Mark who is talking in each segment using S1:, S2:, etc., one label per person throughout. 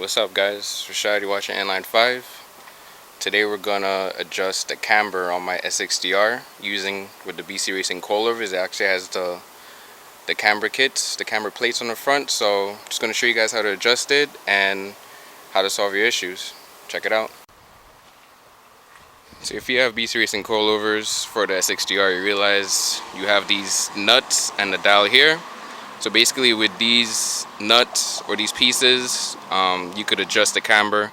S1: What's up, guys? Rashad, you're watching Inline 5. Today we're gonna adjust the camber on my S60R using with the BC Racing Coilovers. It actually has the camber kits, the camber plates on the front. So I'm just gonna show you guys how to adjust it and how to solve your issues. Check it out. So if you have BC Racing Coilovers for the S60R, you realize you have these nuts and the dial here. So basically with these nuts or these pieces, you could adjust the camber.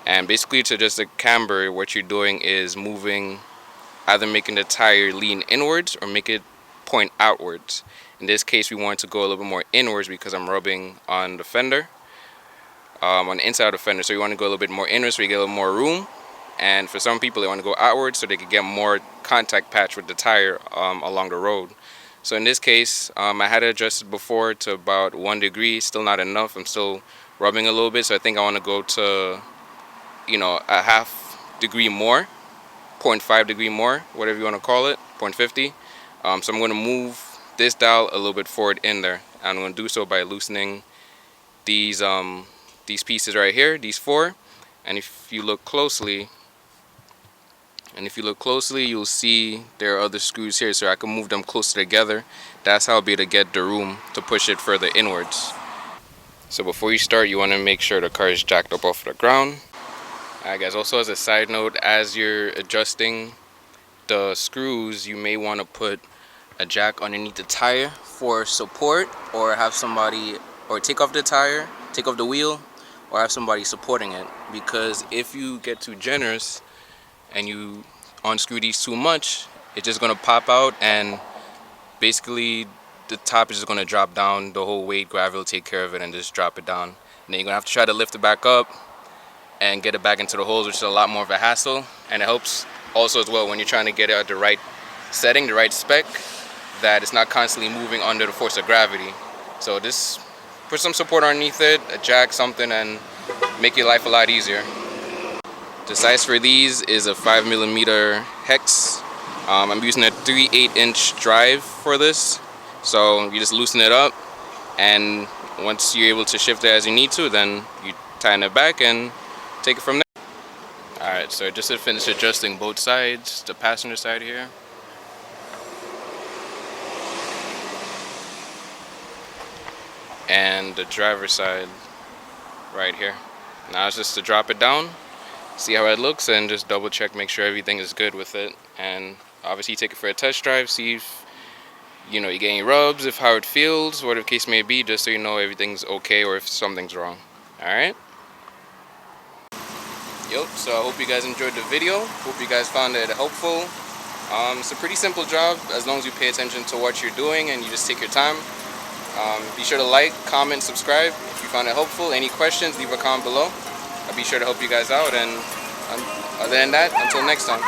S1: And basically to adjust the camber, what you're doing is moving, either making the tire lean inwards or make it point outwards. In this case, we want to go a little bit more inwards because I'm rubbing on the fender, on the inside of the fender. So you want to go a little bit more inwards so you get a little more room. And for some people, they want to go outwards so they can get more contact patch with the tire along the road. So in this case, I had it adjusted before to about 1 degree, still not enough. I'm still rubbing a little bit, so I think I want to go to, a half degree more, 0.5 degree more, whatever you want to call it, 0.50. So I'm going to move this dial a little bit forward in there. I'm going to do so by loosening these pieces right here, these four. And if you look closely, you'll see there are other screws here, so I can move them closer together. That's how I'll be able to get the room to push it further inwards. So before you start, you want to make sure the car is jacked up off the ground. Alright guys, also as a side note, as you're adjusting the screws, you may want to put a jack underneath the tire for support, or have somebody, or take off the tire, take off the wheel, or have somebody supporting it. Because if you get too generous and you unscrew these too much, it's just going to pop out, and basically the top is just going to drop down. The whole weight, gravity will take care of it and just drop it down. And then you're going to have to try to lift it back up and get it back into the holes, which is a lot more of a hassle. And it helps also as well when you're trying to get it at the right setting, the right spec, that it's not constantly moving under the force of gravity. So just put some support underneath it, a jack, something, and make your life a lot easier. The size for these is a 5mm hex. I'm using a 3/8" drive for this. So you just loosen it up, and once you're able to shift it as you need to, then you tighten it back and take it from there. Alright, so just to finish adjusting both sides, the passenger side here. And the driver's side right here. Now it's just to drop it down, see how it looks, and just double check, make sure everything is good with it. And obviously take it for a test drive, see if you get any rubs, if how it feels, whatever the case may be, just so you know everything's okay or if something's wrong. Alright? Yep, so I hope you guys enjoyed the video. Hope you guys found it helpful. It's a pretty simple job as long as you pay attention to what you're doing and you just take your time. Be sure to like, comment, subscribe if you found it helpful. Any questions, leave a comment below. I'll be sure to help you guys out, and other than that, until next time.